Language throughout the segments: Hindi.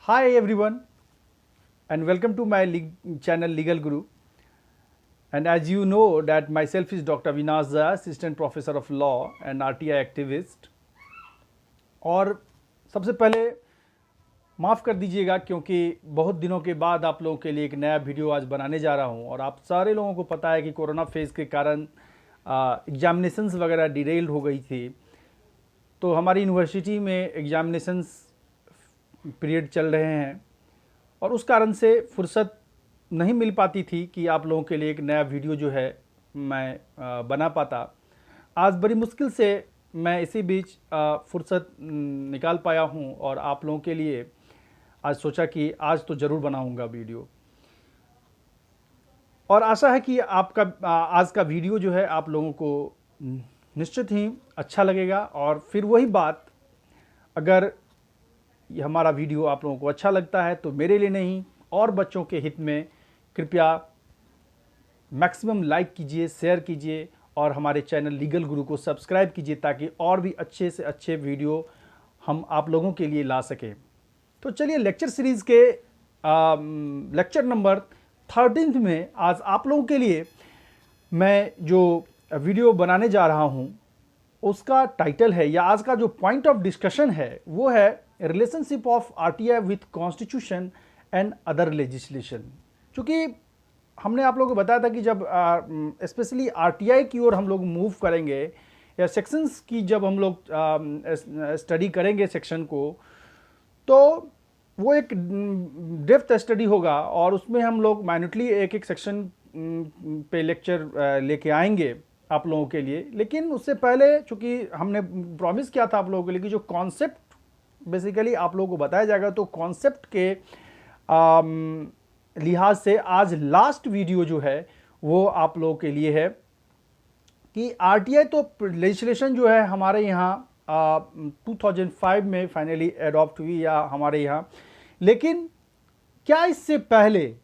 Hi everyone and welcome to my channel Legal Guru. And as you know that myself is Dr. Avinash Jha, Assistant Professor of Law and RTI activist. और सबसे पहले माफ़ कर दीजिएगा क्योंकि बहुत दिनों के बाद आप लोगों के लिए एक नया वीडियो आज बनाने जा रहा हूं और आप सारे लोगों को पता है कि कोरोना फेज़ के कारण एग्जामिनेशंस वगैरह डिरेल्ड हो गई थी। तो हमारी यूनिवर्सिटी में एग्जामिनेशंस पीरियड चल रहे हैं और उस कारण से फुर्सत नहीं मिल पाती थी कि आप लोगों के लिए एक नया वीडियो जो है मैं बना पाता। आज बड़ी मुश्किल से मैं इसी बीच फुर्सत निकाल पाया हूं और आप लोगों के लिए आज सोचा कि आज तो ज़रूर बनाऊंगा वीडियो और आशा है कि आपका आज का वीडियो जो है आप लोगों को निश्चित ही अच्छा लगेगा। और फिर वही बात, अगर ये हमारा वीडियो आप लोगों को अच्छा लगता है तो मेरे लिए नहीं और बच्चों के हित में कृपया मैक्सिमम लाइक कीजिए, शेयर कीजिए और हमारे चैनल लीगल गुरु को सब्सक्राइब कीजिए ताकि और भी अच्छे से अच्छे वीडियो हम आप लोगों के लिए ला सकें। तो चलिए लेक्चर सीरीज़ के लेक्चर नंबर 13 में आज आप लोगों के लिए मैं जो वीडियो बनाने जा रहा हूं उसका टाइटल है या आज का जो पॉइंट ऑफ डिस्कशन है वो है relationship of RTI with constitution and other legislation. चूँकि हमने आप लोगों को बताया था कि जब स्पेशली आरटीआई की ओर हम लोग मूव करेंगे या सेक्शंस की जब हम लोग स्टडी करेंगे सेक्शन को, तो वो एक डेप्थ स्टडी होगा और उसमें हम लोग माइन्यूटली एक एक सेक्शन पे लेक्चर लेके आएंगे आप लोगों के लिए। लेकिन उससे पहले चूँकि हमने प्रॉमिस किया था आप लोगों के लिए कि जो कॉन्सेप्ट बेसिकली आप लोगों को बताया जाएगा, तो कॉन्सेप्ट के लिहाज से आज लास्ट वीडियो जो है वो आप लोगों के लिए है कि आरटीआई तो लेजिस्लेशन जो है हमारे यहाँ 2005 में फाइनली एडॉप्ट हुई या हमारे यहाँ, लेकिन क्या इससे पहले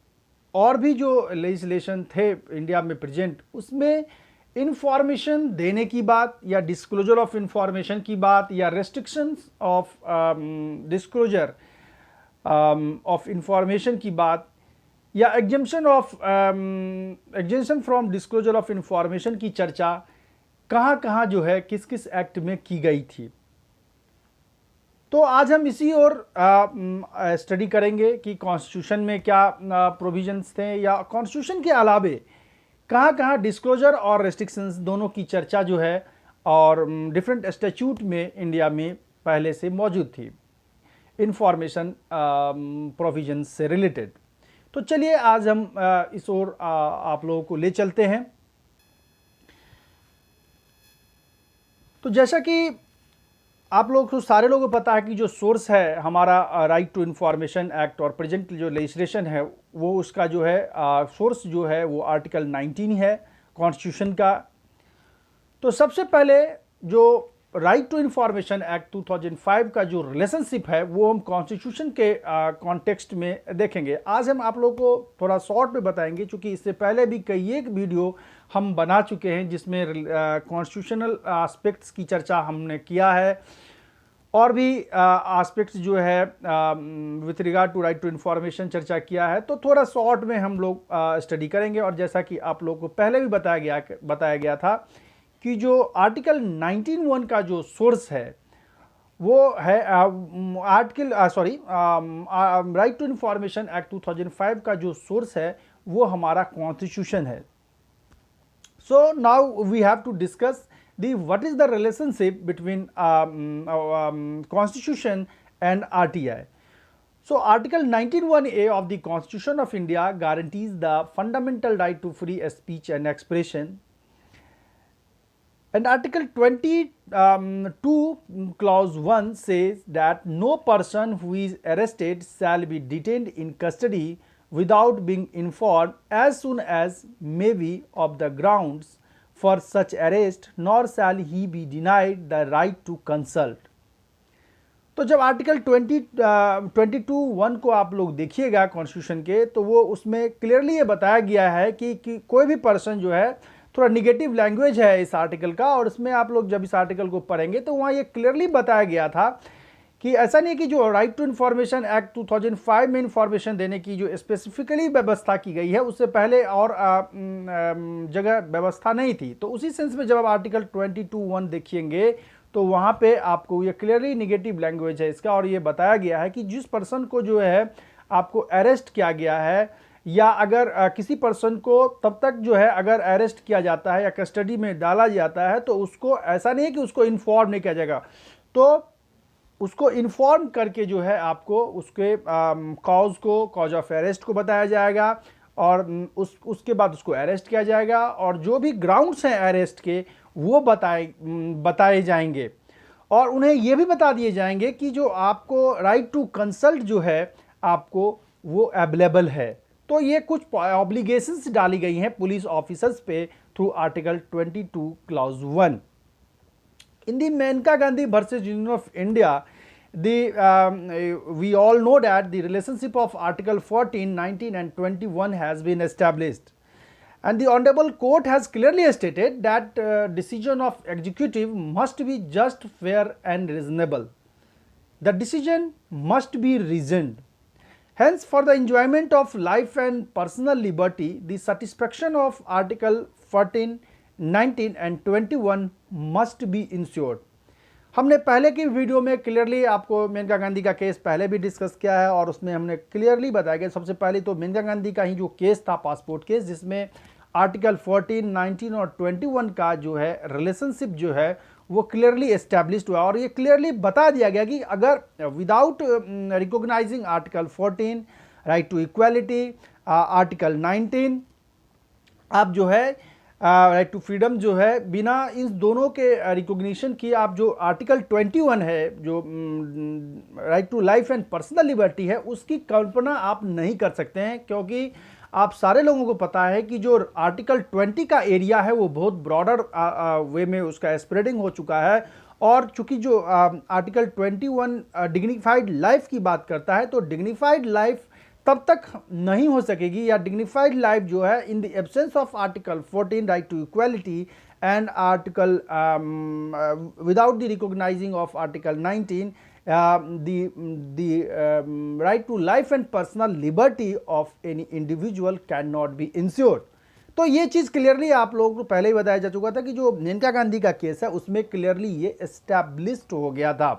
और भी जो लेजिस्लेशन थे इंडिया में प्रेजेंट उसमें इंफॉर्मेशन देने की बात या डिस्क्लोजर ऑफ इंफॉर्मेशन की बात या restrictions of disclosure of information की बात या exemption from disclosure of information की चर्चा कहाँ जो है किस किस एक्ट में की गई थी। तो आज हम इसी ओर स्टडी करेंगे कि कॉन्स्टिट्यूशन में क्या प्रोविजंस थे या कॉन्स्टिट्यूशन के अलावे कहाँ डिस्क्लोजर और रेस्ट्रिक्शंस दोनों की चर्चा जो है और डिफरेंट स्टैट्यूट में इंडिया में पहले से मौजूद थी इंफॉर्मेशन प्रोविजन से रिलेटेड। तो चलिए आज हम इस ओर आप लोगों को ले चलते हैं। तो जैसा कि आप लोग को सारे लोगों को पता है कि जो सोर्स है हमारा राइट टू इंफॉर्मेशन एक्ट और प्रेजेंट जो लेजिस्लेशन है वो उसका जो है सोर्स जो है वो आर्टिकल 19 है कॉन्स्टिट्यूशन का। तो सबसे पहले जो राइट टू इंफॉर्मेशन एक्ट 2005 का जो रिलेशनशिप है वो हम कॉन्स्टिट्यूशन के कॉन्टेक्स्ट में देखेंगे। आज हम आप लोगों को थोड़ा शॉर्ट में बताएंगे क्योंकि इससे पहले भी कई एक वीडियो हम बना चुके हैं जिसमें कॉन्स्टिट्यूशनल एस्पेक्ट्स की चर्चा हमने किया है और भी एस्पेक्ट्स जो है with regard to right to information चर्चा किया है। तो थोड़ा शॉर्ट में हम लोग स्टडी करेंगे और जैसा कि आप लोगों को पहले भी बताया गया था कि जो आर्टिकल 19(1) का जो सोर्स है वो है राइट टू इंफॉर्मेशन एक्ट 2005 का जो सोर्स है वो हमारा कॉन्स्टिट्यूशन है। So now we have to discuss what is the relationship between Constitution and RTI. So Article 19(1)(a) of the Constitution of India guarantees the fundamental right to free speech and expression. And Article 22 clause 1 says that no person who is arrested shall be detained in custody without being informed as soon as may be of the grounds for such arrest, nor shall he be denied the right to consult. तो जब आर्टिकल 22(1) को आप लोग देखिएगा कॉन्स्टिट्यूशन के, तो वो उसमें क्लियरली ये बताया गया है कि कोई भी पर्सन जो है, थोड़ा निगेटिव लैंग्वेज है इस आर्टिकल का और इसमें आप लोग जब इस आर्टिकल को पढ़ेंगे तो वहाँ ये क्लियरली बताया गया था कि ऐसा नहीं है कि जो राइट टू इन्फॉर्मेशन एक्ट 2005 में इन्फॉर्मेशन देने की जो स्पेसिफिकली व्यवस्था की गई है, उससे पहले और जगह व्यवस्था नहीं थी। तो उसी सेंस में जब आप आर्टिकल 22(1) देखिएंगे तो वहाँ पे आपको ये क्लियरली निगेटिव लैंग्वेज है इसका, और ये बताया गया है कि जिस पर्सन को जो है आपको अरेस्ट किया गया है, या अगर किसी पर्सन को तब तक जो है अगर अरेस्ट किया जाता है या कस्टडी में डाला जाता है, तो उसको ऐसा नहीं है कि उसको इन्फॉर्म नहीं किया जाएगा, तो उसको इन्फॉर्म करके जो है आपको उसके कॉज ऑफ अरेस्ट को बताया जाएगा, और उसके बाद उसको अरेस्ट किया जाएगा, और जो भी ग्राउंड्स हैं अरेस्ट के वो बताए जाएंगे, और उन्हें ये भी बता दिए जाएंगे कि जो आपको राइट टू कंसल्ट जो है आपको वो अवेलेबल है। तो ये कुछ ऑब्लिगेशंस डाली गई हैं पुलिस ऑफिसर्स पे through article 22 clause 1। In the Menka Gandhi versus Union of India, we all know that the relationship of Article 14, 19 and 21 has been established, and the Honorable Court has clearly stated that decision of executive must be just, fair and reasonable. The decision must be reasoned. Hence, for the enjoyment of life and personal liberty, the satisfaction of Article 14, 19 and 21 must be ensured. हमने पहले की वीडियो में क्लियरली आपको मेनका गांधी का केस पहले भी डिस्कस किया है, और उसमें हमने क्लियरली बताया कि सबसे पहले तो मेनका गांधी का ही जो केस था पासपोर्ट केस, जिसमें आर्टिकल 14, 19 और 21 का जो है रिलेशनशिप जो है वो क्लियरली एस्टैब्लिश्ड हुआ, और ये क्लियरली बता दिया गया कि अगर without recognizing article 14 right to equality, article 19 आप जो है राइट टू फ्रीडम जो है, बिना इन दोनों के रिकॉग्निशन की आप जो आर्टिकल 21 है जो right to life and personal liberty है, उसकी कल्पना आप नहीं कर सकते हैं, क्योंकि आप सारे लोगों को पता है कि जो आर्टिकल 20 का एरिया है वो बहुत ब्रॉडर वे में उसका स्प्रेडिंग हो चुका है, और चूंकि जो आर्टिकल 21 डिग्निफाइड लाइफ की बात करता है, तो डिग्निफाइड लाइफ तब तक नहीं हो सकेगी, या डिग्निफाइड लाइफ जो है in the absence of article 14 right to equality and article without the recognizing of article 19 the right to life and personal liberty of any individual cannot be ensured. तो ये चीज़ क्लियरली आप लोगों को पहले ही बताया जा चुका था कि जो मेनका गांधी का केस है उसमें क्लियरली ये एस्टैब्लिश्ड हो गया था।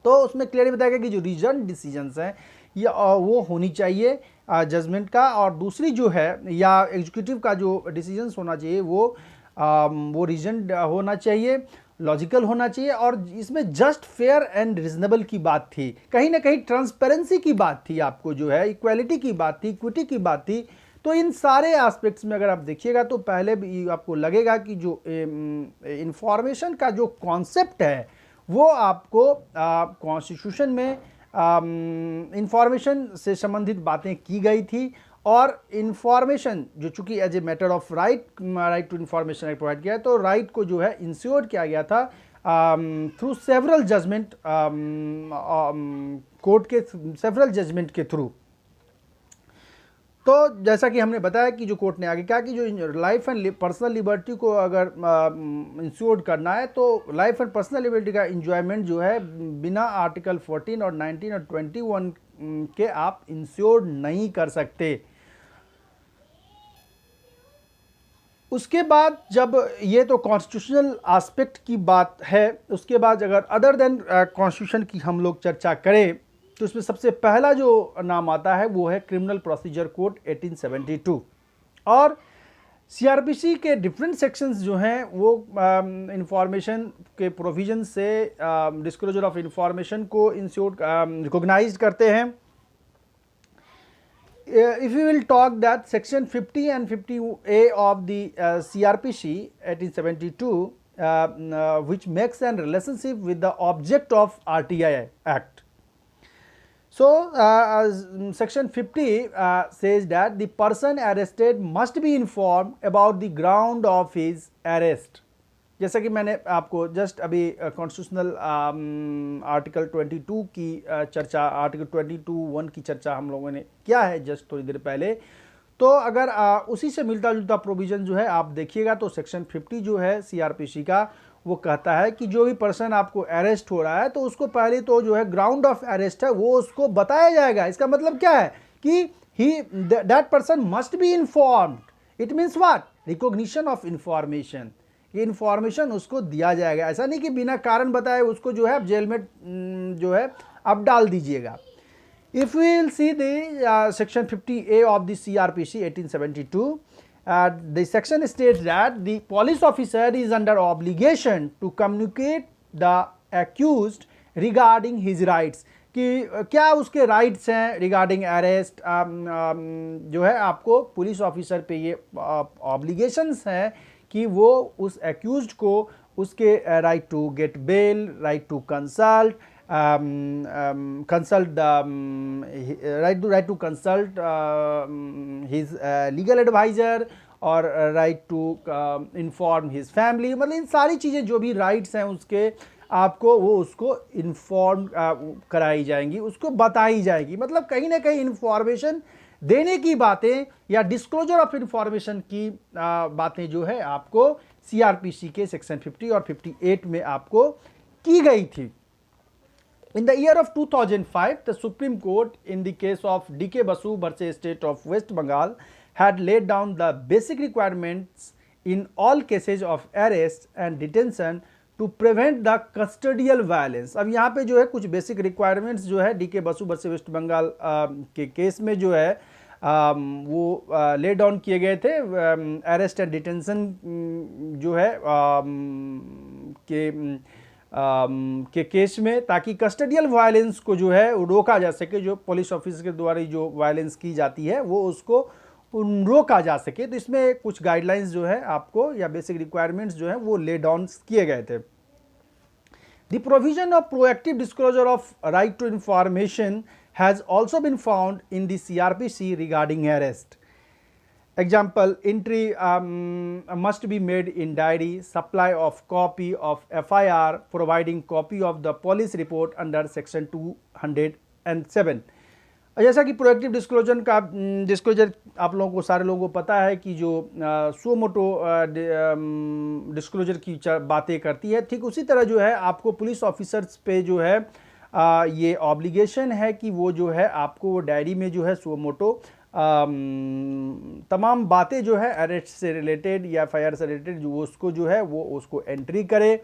तो उसमें क्लियरली बताया गया कि जो रीजन डिसीजंस हैं या वो होनी चाहिए जजमेंट का, और दूसरी जो है या एग्जीक्यूटिव का जो डिसीजंस होना चाहिए वो रीजन होना चाहिए, लॉजिकल होना चाहिए, और इसमें जस्ट, फेयर एंड रीजनेबल की बात थी, कहीं ना कहीं ट्रांसपेरेंसी की बात थी, आपको जो है इक्वालिटी की बात थी, इक्विटी की बात थी। तो इन सारे एस्पेक्ट्स में अगर आप देखिएगा तो पहले भी आपको लगेगा कि जो इंफॉर्मेशन का जो कॉन्सेप्ट है वो आपको कॉन्स्टिट्यूशन में इंफॉर्मेशन से संबंधित बातें की गई थी, और इंफॉर्मेशन जो चूंकि as a matter of right to information provide किया है, तो राइट को जो है इंश्योर किया गया था थ्रू सेवरल जजमेंट, कोर्ट के सेवरल जजमेंट के थ्रू। तो जैसा कि हमने बताया कि जो कोर्ट ने आगे कहा कि जो लाइफ एंड पर्सनल लिबर्टी को अगर इंश्योर करना है, तो लाइफ एंड पर्सनल लिबर्टी का इंजॉयमेंट जो है बिना आर्टिकल 14 और 19 और 21 के आप इंश्योर नहीं कर सकते। उसके बाद जब ये तो कॉन्स्टिट्यूशनल एस्पेक्ट की बात है, उसके बाद अगर अदर देन कॉन्स्टिट्यूशन की हम लोग चर्चा करें तो इसमें सबसे पहला जो नाम आता है वो है क्रिमिनल प्रोसीजर कोड 1872, और सीआरपीसी के डिफरेंट सेक्शंस जो हैं वो इंफॉर्मेशन के प्रोविजन से डिस्क्लोजर ऑफ इंफॉर्मेशन को इंश्योर रिकॉग्नाइज करते हैं। If you will talk that section 50 and 50A of the CRPC 1872 which makes a relationship with the object of RTI Act. So section 50 says that the person arrested must be informed about the ground of his arrest. जैसा कि मैंने आपको जस्ट अभी कॉन्स्टिट्यूशनल आर्टिकल 22 की चर्चा, आर्टिकल 22(1) की चर्चा हम लोगों ने किया है जस्ट थोड़ी देर पहले। तो अगर उसी से मिलता जुलता प्रोविज़न जो है आप देखिएगा तो सेक्शन 50 जो है सीआरपीसी का वो कहता है कि जो भी पर्सन आपको अरेस्ट हो रहा है तो उसको पहले तो जो है ग्राउंड ऑफ अरेस्ट है वो उसको बताया जाएगा। इसका मतलब क्या है कि he that person must be informed. It means what? Recognition of information. ये इंफॉर्मेशन उसको दिया जाएगा। ऐसा नहीं कि बिना कारण बताए उसको जो है आप जेल में जो है आप डाल दीजिएगा। If we will see the section 50A of the CRPC 1872, the section states that the police officer is under obligation to communicate the accused regarding his rights, कि क्या उसके राइट्स हैं रिगार्डिंग अरेस्ट। जो है आपको पुलिस ऑफिसर पे ये ऑब्लिगेशंस हैं कि वो उस एक्यूज्ड को उसके right to get bail, right to consult, consult the right to consult his legal advisor और right to inform his family। मतलब इन सारी चीज़ें जो भी राइट्स हैं उसके आपको वो उसको इन्फॉर्म कराई जाएंगी, उसको बताई जाएगी। मतलब कहीं ना कहीं इन्फॉर्मेशन देने की बातें या डिस्क्लोजर ऑफ इंफॉर्मेशन की बातें जो है आपको सीआरपीसी के सेक्शन 50 और 58 में आपको की गई थी। In the year of 2005, the Supreme Court, in the case of D.K. Basu versus State of West Bengal, had laid down the basic requirements in all cases of arrest and detention to prevent the custodial violence। अब यहाँ पे जो है कुछ बेसिक रिक्वायरमेंट्स जो है डी के बसु वर्सेस वेस्ट बंगाल के केस में जो है वो ले डाउन किए गए थे। अरेस्ट एंड डिटेंशन जो है के केस में, ताकि कस्टडियल वायलेंस को जो है रोका जा सके, जो पुलिस ऑफिसर के द्वारा जो वायलेंस की जाती है वो उसको रोका जा सके। तो इसमें कुछ गाइडलाइंस जो है आपको या बेसिक रिक्वायरमेंट्स जो है वो ले डाउन किए गए थे। The provision of proactive disclosure of right to information has also been found in the CrPC regarding arrest. Example, entry must be made in diary, supply of copy of FIR, providing copy of the police report under section 207। जैसा कि प्रोएक्टिव डिस्क्लोजर आप लोगों को सारे लोगों को पता है कि जो सुमोटो डिस्क्लोजर की बातें करती है, ठीक उसी तरह जो है आपको पुलिस ऑफिसर्स पे जो है ये ऑब्लिगेशन है कि वो जो है आपको वो डायरी में जो है सुमोटो तमाम बातें जो है अरेस्ट से रिलेटेड या एफआईआर से रिलेटेड जो उसको जो है वो उसको एंट्री करे,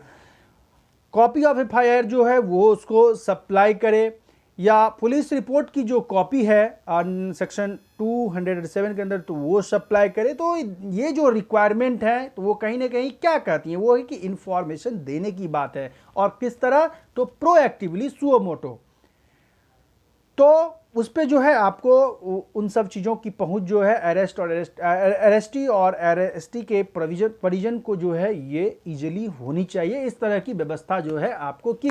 कॉपी ऑफ एफआईआर जो है वो उसको सप्लाई करे, या पुलिस रिपोर्ट की जो कॉपी है सेक्शन 207 के अंदर तो वो सप्लाई करे। तो ये जो रिक्वायरमेंट है तो वो कहीं ना कहीं क्या कहती हैं, वो है कि इंफॉर्मेशन देने की बात है। और किस तरह? तो प्रोएक्टिवली सुओ मोटो। तो उस पर जो है आपको उन सब चीज़ों की पहुंच जो है अरेस्टी और अरेस्टी के परिजन को जो है ये इजीली होनी चाहिए। इस तरह की व्यवस्था जो है आपको की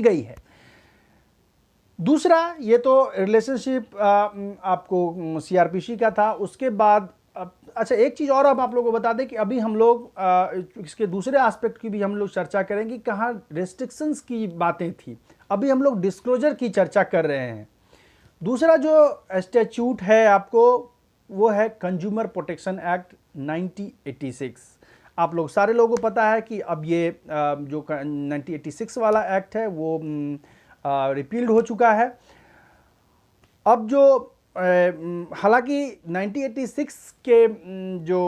गई है। दूसरा, ये तो रिलेशनशिप आपको सीआरपीसी का था। उसके बाद अच्छा एक चीज़ और आप लोगों को बता दें कि अभी हम लोग इसके दूसरे एस्पेक्ट की भी हम लोग चर्चा करेंगे, कहाँ रेस्ट्रिक्शंस की बातें थी। अभी हम लोग डिस्क्लोजर की चर्चा कर रहे हैं। दूसरा जो स्टैट्यूट है आपको वो है कंज्यूमर प्रोटेक्शन एक्ट 1986। आप लोग सारे लोगों को पता है कि अब ये जो 1986 वाला एक्ट है वो रिपील्ड हो चुका है। अब जो हालांकि 1986 के जो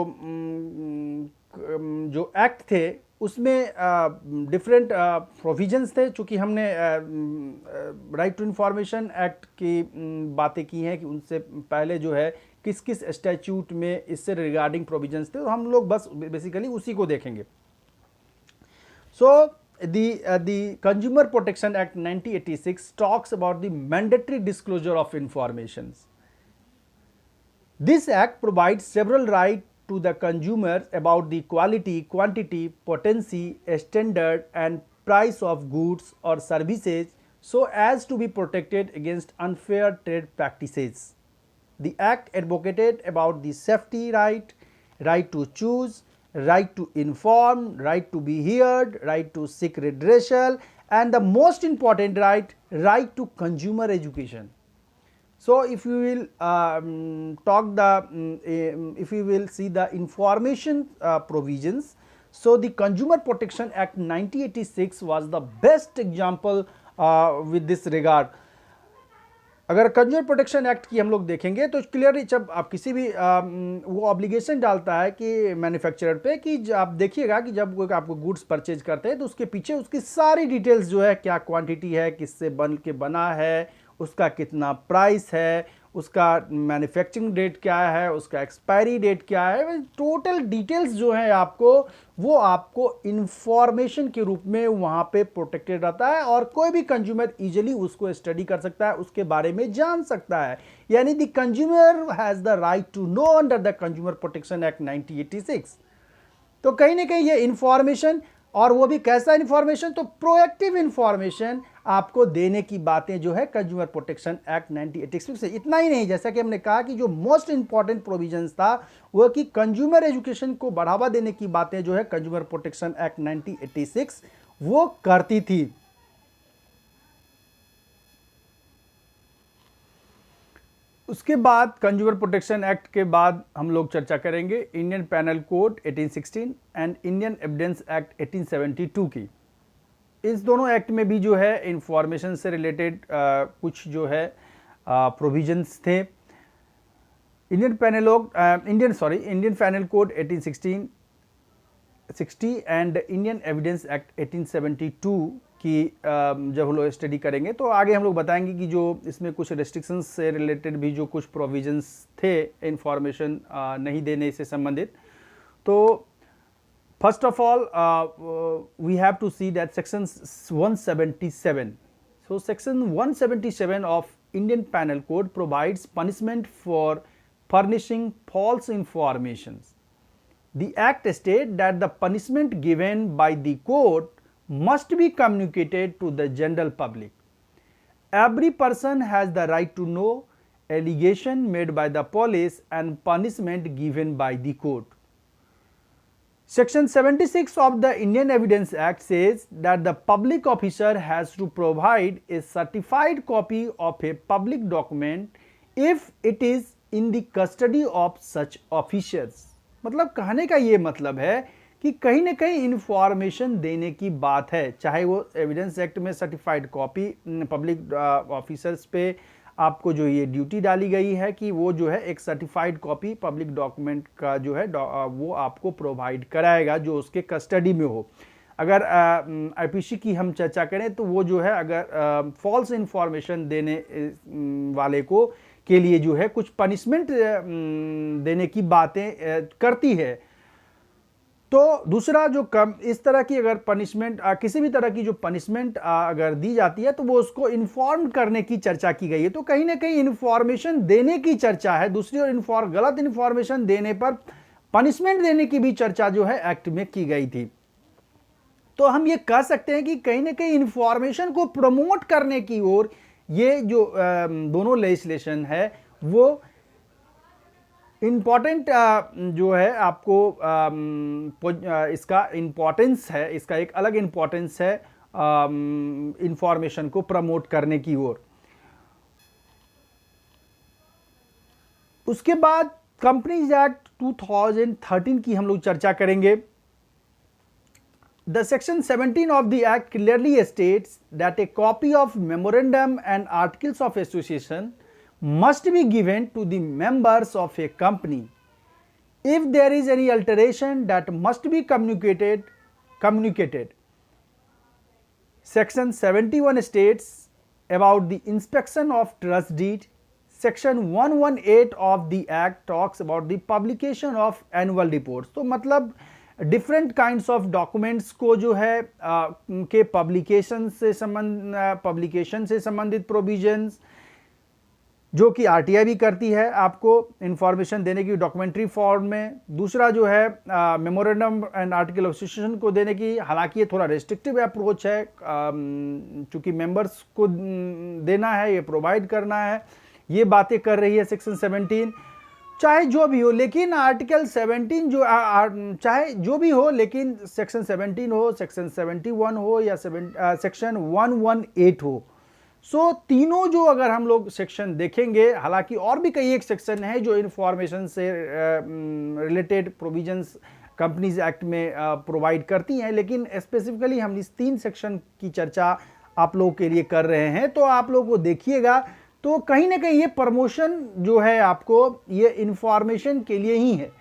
एक्ट थे उसमें डिफरेंट प्रोविजंस थे। चूँकि हमने राइट टू इंफॉर्मेशन एक्ट की बातें की हैं कि उनसे पहले जो है किस किस स्टैट्यूट में इससे रिगार्डिंग प्रोविजंस थे, तो हम लोग बस बेसिकली उसी को देखेंगे। सो the Consumer Protection Act 1986 talks about the mandatory disclosure of informations. This act provides several rights to the consumers about the quality, quantity, potency, standard and price of goods or services so as to be protected against unfair trade practices. The act advocated about the safety right, right to choose, right to inform, right to be heard, right to seek redressal, and the most important right to consumer education. So if you will if you will see the information provisions, So the Consumer Protection Act 1986 was the best example with this regard. अगर कंज्यूमर प्रोटेक्शन एक्ट की हम लोग देखेंगे तो क्लियरली जब आप किसी भी वो ऑब्लिगेशन डालता है कि मैन्युफैक्चरर पे कि आप देखिएगा कि जब कोई आपको गुड्स परचेज करते हैं तो उसके पीछे उसकी सारी डिटेल्स जो है, क्या क्वांटिटी है, किससे बन के बना है, उसका कितना प्राइस है, उसका मैन्युफैक्चरिंग डेट क्या है, उसका एक्सपायरी डेट क्या है, टोटल डिटेल्स जो है आपको वो आपको इंफॉर्मेशन के रूप में वहां पे प्रोटेक्टेड रहता है और कोई भी कंज्यूमर इजीली उसको स्टडी कर सकता है, उसके बारे में जान सकता है। यानी the consumer has the right to know under the consumer protection act 1986। तो कहीं ना कहीं ये इंफॉर्मेशन, और वो भी कैसा इंफॉर्मेशन, तो प्रोएक्टिव इंफॉर्मेशन आपको देने की बातें जो है कंज्यूमर प्रोटेक्शन एक्ट 1986 से। इतना ही नहीं, जैसा कि हमने कहा कि जो मोस्ट इंपॉर्टेंट प्रोविजंस था वो कि कंज्यूमर एजुकेशन को बढ़ावा देने की बातें जो है कंज्यूमर प्रोटेक्शन एक्ट 1986 वो करती थी। उसके बाद कंज्यूमर प्रोटेक्शन एक्ट के बाद हम लोग चर्चा करेंगे Indian penal code 1816 and Indian evidence act 1872 की। इस दोनों एक्ट में भी जो है इंफॉर्मेशन से रिलेटेड कुछ जो है प्रोविजंस थे। Indian penal code 1860 and Indian evidence act 1872 की जब हम लोग स्टडी करेंगे तो आगे हम लोग बताएंगे कि जो इसमें कुछ रेस्ट्रिक्शंस से रिलेटेड भी जो कुछ प्रोविजंस थे इंफॉर्मेशन नहीं देने से संबंधित। तो first of all we have to see that section 177। So section 177 of Indian penal code provides punishment for furnishing false informations. The act states that the punishment given by the court must be communicated to the general public. Every person has the right to know allegation made by the police and punishment given by the court. Section 76 of the Indian Evidence Act says that the public officer has to provide a certified copy of a public document if it is in the custody of such officials. मतलब कहने का ये मतलब है कि कहीं ना कहीं इंफॉर्मेशन देने की बात है, चाहे वो एविडेंस एक्ट में सर्टिफाइड कॉपी पब्लिक ऑफिसर्स पे आपको जो ये ड्यूटी डाली गई है कि वो जो है एक सर्टिफाइड कॉपी पब्लिक डॉक्यूमेंट का जो है वो आपको प्रोवाइड कराएगा जो उसके कस्टडी में हो। अगर आईपीसी की हम चर्चा करें तो वो जो है अगर फॉल्स इंफॉर्मेशन देने वाले को के लिए जो है कुछ पनिशमेंट देने की बातें करती है। तो दूसरा जो कम इस तरह की अगर पनिशमेंट किसी भी तरह की जो पनिशमेंट अगर दी जाती है तो वो उसको इन्फॉर्म करने की चर्चा की गई है। तो कहीं ना कहीं इन्फॉर्मेशन देने की चर्चा है। दूसरी ओर गलत इन्फॉर्मेशन देने पर पनिशमेंट देने की भी चर्चा जो है एक्ट में की गई थी। तो हम ये कह सकते हैं कि कहीं ना कहीं इन्फॉर्मेशन को प्रमोट करने की ओर ये जो दोनों लेजिस्लेशन है वो इम्पॉर्टेंट जो है आपको इसका इम्पॉर्टेंस है, इसका एक अलग इम्पॉर्टेंस है इंफॉर्मेशन को प्रमोट करने की ओर। उसके बाद कंपनीज एक्ट 2013 की हम लोग चर्चा करेंगे। The section 17 of the act clearly states that a copy of memorandum and articles of association must be given to the members of a company. If there is any alteration that must be communicated. Section 71 states about the inspection of trust deed. Section 118 of the act talks about the publication of annual reports. तो मतलब डिफरेंट काइंड्स ऑफ डॉक्यूमेंट्स को जो है के पब्लिकेशन से संबंधित प्रोविजंस जो कि आरटीआई भी करती है आपको इंफॉर्मेशन देने की डॉक्यूमेंट्री फॉर्म में। दूसरा जो है memorandum and article of association को देने की, हालांकि ये थोड़ा रेस्ट्रिक्टिव अप्रोच है चूंकि मेंबर्स को देना है, ये प्रोवाइड करना है, ये बातें कर रही है सेक्शन 17। चाहे जो भी हो लेकिन आर्टिकल 17 जो चाहे जो भी हो लेकिन सेक्शन 17 हो, सेक्शन 71 हो या सेक्शन 118 हो। सो तीनों जो अगर हम लोग सेक्शन देखेंगे, हालांकि और भी कई एक सेक्शन है जो इंफॉर्मेशन से रिलेटेड प्रोविजंस कंपनीज एक्ट में प्रोवाइड करती हैं, लेकिन स्पेसिफिकली हम इस 3 सेक्शन की चर्चा आप लोगों के लिए कर रहे हैं। तो आप लोग वो देखिएगा, तो कहीं ना कहीं ये प्रमोशन जो है आपको ये इंफॉर्मेशन के लिए ही है।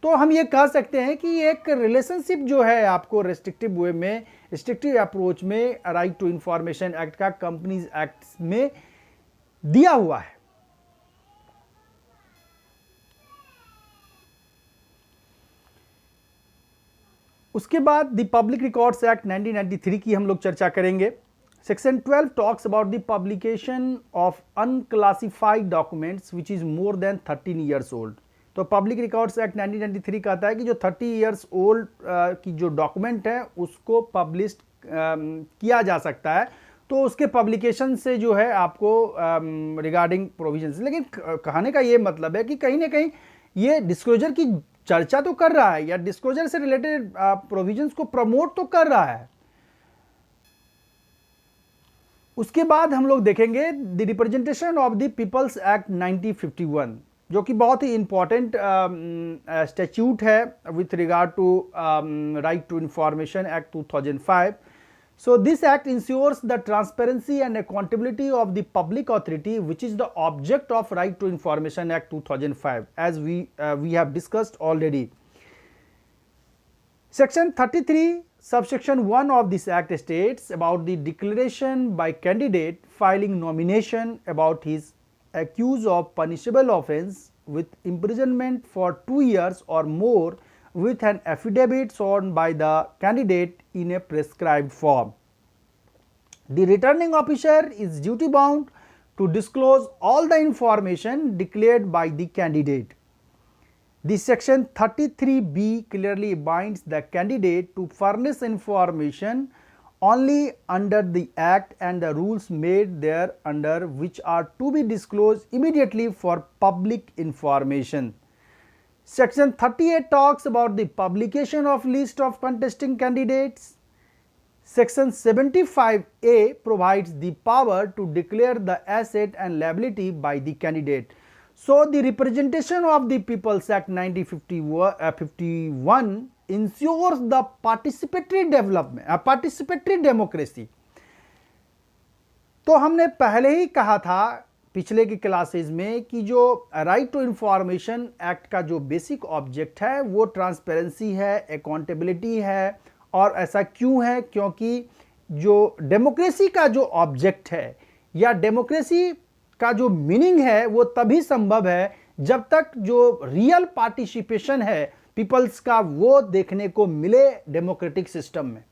तो हम ये कह सकते हैं कि एक रिलेशनशिप जो है आपको रेस्ट्रिक्टिव वे में, रिस्ट्रिक्टिव अप्रोच में राइट टू इंफॉर्मेशन एक्ट का कंपनीज एक्ट में दिया हुआ है। उसके बाद द पब्लिक रिकॉर्ड्स एक्ट 1993 की हम लोग चर्चा करेंगे। Section 12 talks about the publication of unclassified documents which is more than 13 years old. तो पब्लिक रिकॉर्ड्स एक्ट 1993 कहता है कि जो 30 ईयर्स ओल्ड की जो डॉक्यूमेंट है उसको पब्लिश किया जा सकता है, तो उसके पब्लिकेशन से जो है आपको रिगार्डिंग प्रोविजंस। लेकिन कहने का ये मतलब है कि कहीं ना कहीं ये डिस्क्लोजर की चर्चा तो कर रहा है या डिस्क्लोजर से रिलेटेड प्रोविजंस को प्रमोट तो कर रहा है। उसके बाद हम लोग देखेंगे the representation of the people's act 1951, जो कि बहुत ही इंपॉर्टेंट स्टैट्यूट है with regard to right to information act 2005। So this act ensures the transparency and accountability of the public authority, which is the object of Right to Information Act 2005, as we have discussed already. Section 33 subsection 1 of this act states about the declaration by candidate filing nomination about his accused of punishable offence with imprisonment for 2 years or more with an affidavit sworn by the candidate in a prescribed form. The returning officer is duty bound to disclose all the information declared by the candidate. The section 33B clearly binds the candidate to furnish information only under the act and the rules made thereunder, which are to be disclosed immediately for public information. Section 38 talks about the publication of list of contesting candidates. Section 75A provides the power to declare the asset and liability by the candidate. So the representation of the People's Act 1951 ensures the participatory development, participatory democracy. तो हमने पहले ही कहा था पिछले की क्लासेज में कि जो राइट टू इंफॉर्मेशन एक्ट का जो बेसिक ऑब्जेक्ट है वो ट्रांसपेरेंसी है, अकाउंटेबिलिटी है। और ऐसा क्यों है? क्योंकि जो डेमोक्रेसी का जो ऑब्जेक्ट है या डेमोक्रेसी का जो मीनिंग है वो तभी संभव है जब तक जो रियल पार्टिसिपेशन है पीपल्स का वो देखने को मिले डेमोक्रेटिक सिस्टम में।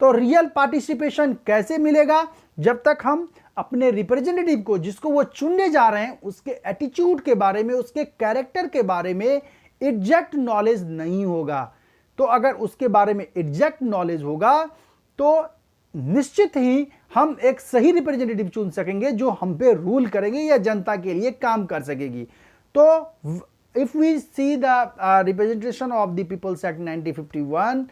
तो रियल पार्टिसिपेशन कैसे मिलेगा? जब तक हम अपने रिप्रेजेंटेटिव को, जिसको वो चुनने जा रहे हैं, उसके एटीट्यूड के बारे में, उसके कैरेक्टर के बारे में एग्जैक्ट नॉलेज नहीं होगा। तो अगर उसके बारे में एग्जैक्ट नॉलेज होगा तो निश्चित ही हम एक सही रिप्रेजेंटेटिव चुन सकेंगे जो हम पे रूल करेंगे या जनता के लिए काम कर सकेगी। तो if we see the representation of the people's act 1951,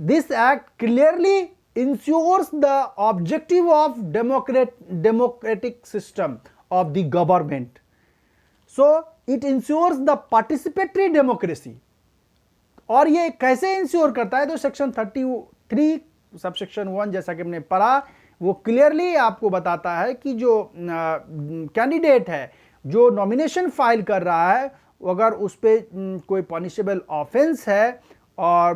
this act clearly ensures the objective of democratic system of the government. So it ensures the participatory democracy. और ये कैसे इंश्योर करता है? तो सेक्शन 33 सबसेक्शन 1 जैसा कि हमने पढ़ा वो क्लियरली आपको बताता है कि जो कैंडिडेट है जो नॉमिनेशन फाइल कर रहा है, अगर उस पर कोई पनिशेबल ऑफेंस है और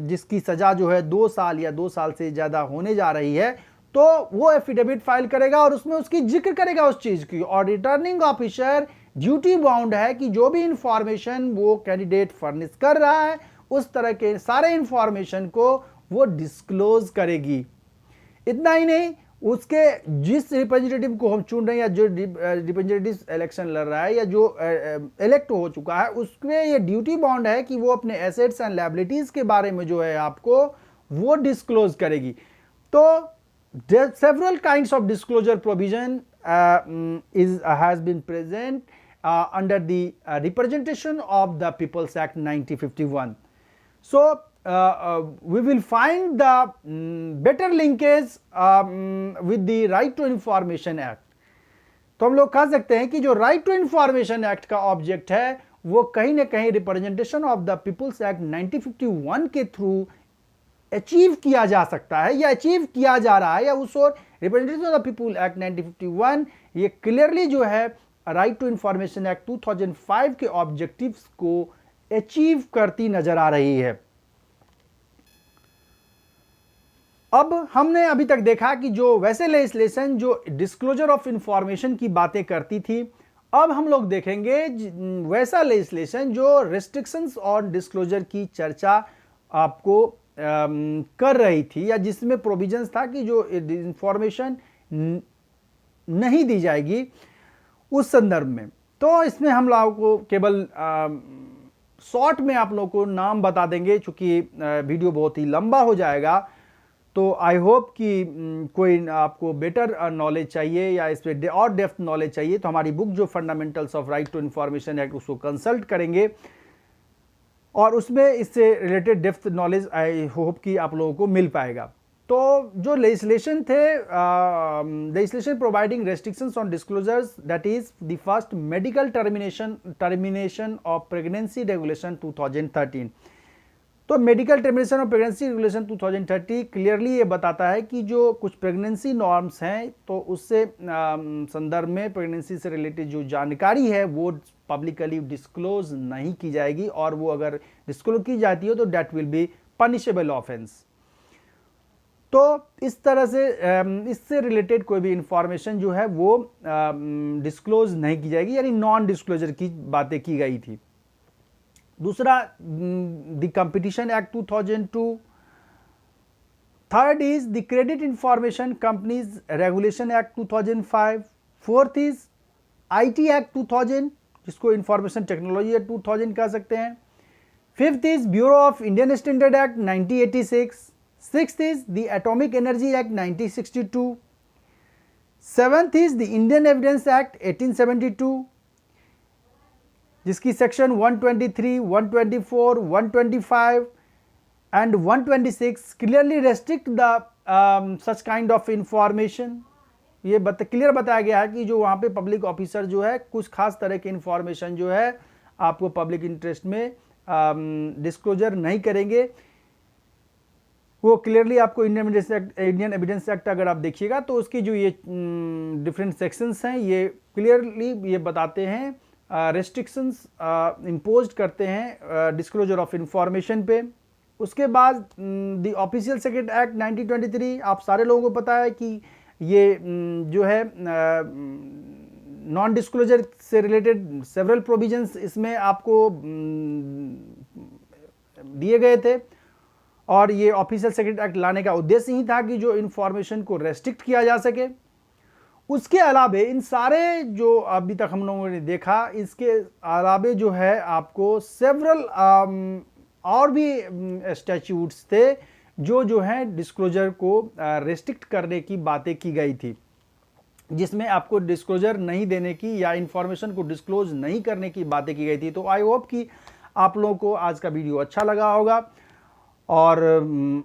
जिसकी सजा जो है 2 साल या 2 साल से ज़्यादा होने जा रही है, तो वो एफिडेविट फाइल करेगा और उसमें उसकी जिक्र करेगा उस चीज़ की। और रिटर्निंग ऑफिसर ड्यूटी बाउंड है कि जो भी इंफॉर्मेशन वो कैंडिडेट फर्निश कर रहा है उस तरह के सारे इंफॉर्मेशन को वो डिस्क्लोज करेगी। इतना ही नहीं, उसके जिस रिप्रेजेंटेटिव को हम चुन रहे हैं या जो रिप्रेजेंटेटिव इलेक्शन लड़ रहा है या जो इलेक्ट हो चुका है, उसमें ये ड्यूटी बाउंड है कि वो अपने एसेट्स एंड लायबिलिटीज के बारे में जो है आपको वो डिस्क्लोज करेगी। तो several kinds of disclosure provision has been present under the representation of the people's act 1951. So we will find the better linkage with the Right to Information Act. तो हम लोग कह सकते हैं कि जो राइट टू इंफॉर्मेशन एक्ट का ऑब्जेक्ट है वो कहीं ना कहीं representation of the people's act 1951 के थ्रू अचीव किया जा सकता है या अचीव किया जा रहा है, या उस और representation of the people act 1951 ये क्लियरली जो है राइट टू इंफॉर्मेशन एक्ट 2005 के ऑब्जेक्टिव्स को अचीव करती नजर आ रही है। अब हमने अभी तक देखा कि जो वैसे लेजिस्लेशन जो डिस्क्लोजर ऑफ इंफॉर्मेशन की बातें करती थी, अब हम लोग देखेंगे वैसा लेजिस्लेशन जो रेस्ट्रिक्शंस ऑन डिस्क्लोजर की चर्चा आपको कर रही थी, या जिसमें प्रोविजंस था कि जो इंफॉर्मेशन नहीं दी जाएगी उस संदर्भ में। तो इसमें हम लोगों को केवल शॉर्ट में आप लोगों को नाम बता देंगे, चूंकि वीडियो बहुत ही लंबा हो जाएगा। तो आई होप कि कोई आपको बेटर नॉलेज चाहिए या इस पर और डेप्थ नॉलेज चाहिए तो हमारी बुक जो fundamentals of right to information act उसको कंसल्ट करेंगे और उसमें इससे related depth knowledge I hope कि आप लोगों को मिल पाएगा। तो जो लेजिस्लेशन थे, legislation providing restrictions on disclosures, that is the first medical termination of pregnancy regulation 2013। तो medical termination of pregnancy regulation 2030 clearly ये बताता है कि जो कुछ प्रेगनेंसी नॉर्म्स हैं तो उससे संदर्भ में प्रेगनेंसी से रिलेटेड जो जानकारी है वो पब्लिकली डिस्क्लोज नहीं की जाएगी, और वो अगर डिस्क्लोज की जाती है तो that will be punishable offence. तो इस तरह से इससे रिलेटेड कोई भी इंफॉर्मेशन जो है वो डिस्क्लोज नहीं की जाएगी, यानी नॉन डिस्क्लोजर की बातें की गई थी। दूसरा the competition act 2002, third is the credit information companies regulation act 2005, fourth is IT act 2000 जिसको इंफॉर्मेशन टेक्नोलॉजी एक्ट 2000 कह सकते हैं, fifth is bureau of Indian standard act 1986, sixth is the atomic energy act 1962, seventh is the Indian evidence act 1872 जिसकी section 123, 124, 125 and 126 clearly restrict the such kind of information. ये क्लियर बताया गया है कि जो वहाँ पे पब्लिक ऑफिसर जो है कुछ खास तरह की इंफॉर्मेशन जो है आपको पब्लिक इंटरेस्ट में डिस्क्लोजर नहीं करेंगे। वो क्लियरली आपको इंडियन एविडेंस एक्ट अगर आप देखिएगा तो उसकी जो ये डिफरेंट सेक्शंस हैं ये क्लियरली ये बताते हैं, रेस्ट्रिक्शंस इम्पोज करते हैं डिस्क्लोजर ऑफ इंफॉर्मेशन पे। उसके बाद द ऑफिशियल सेक्रेट एक्ट 1923, आप सारे लोगों को पता है कि ये जो है नॉन डिस्क्लोजर से रिलेटेड सेवरल प्रोविजंस इसमें आपको दिए गए थे, और ये ऑफिशियल सेक्रेट एक्ट लाने का उद्देश्य ही था कि जो इंफॉर्मेशन को रेस्ट्रिक्ट किया जा सके। उसके अलावे इन सारे जो अभी तक हम लोगों ने देखा, इसके अलावे जो है आपको सेवरल और भी स्टैट्यूट्स थे जो है डिस्क्लोजर को रेस्ट्रिक्ट करने की बातें की गई थी, जिसमें आपको डिस्क्लोजर नहीं देने की या इंफॉर्मेशन को डिस्क्लोज नहीं करने की बातें की गई थी। तो आई होप कि आप लोगों को आज का वीडियो अच्छा लगा होगा, और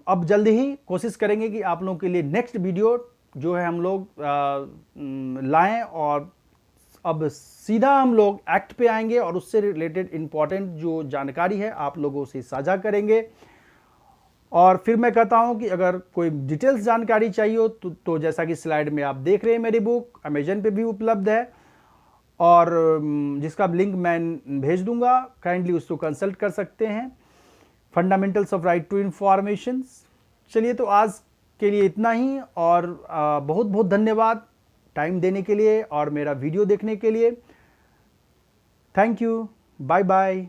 अब जल्दी ही कोशिश करेंगे कि आप लोगों के लिए नेक्स्ट वीडियो जो है हम लोग लाएं, और अब सीधा हम लोग एक्ट पे आएंगे और उससे रिलेटेड इंपॉर्टेंट जो जानकारी है आप लोगों से साझा करेंगे। और फिर मैं कहता हूं कि अगर कोई डिटेल्स जानकारी चाहिए हो तो जैसा कि स्लाइड में आप देख रहे हैं मेरी बुक अमेजन पे भी उपलब्ध है, और जिसका लिंक मैं भेज दूंगा, काइंडली उसको कंसल्ट कर सकते हैं। Fundamentals of right to information. चलिए, तो आज के लिए इतना ही, और बहुत बहुत धन्यवाद टाइम देने के लिए और मेरा वीडियो देखने के लिए। Thank you, bye bye.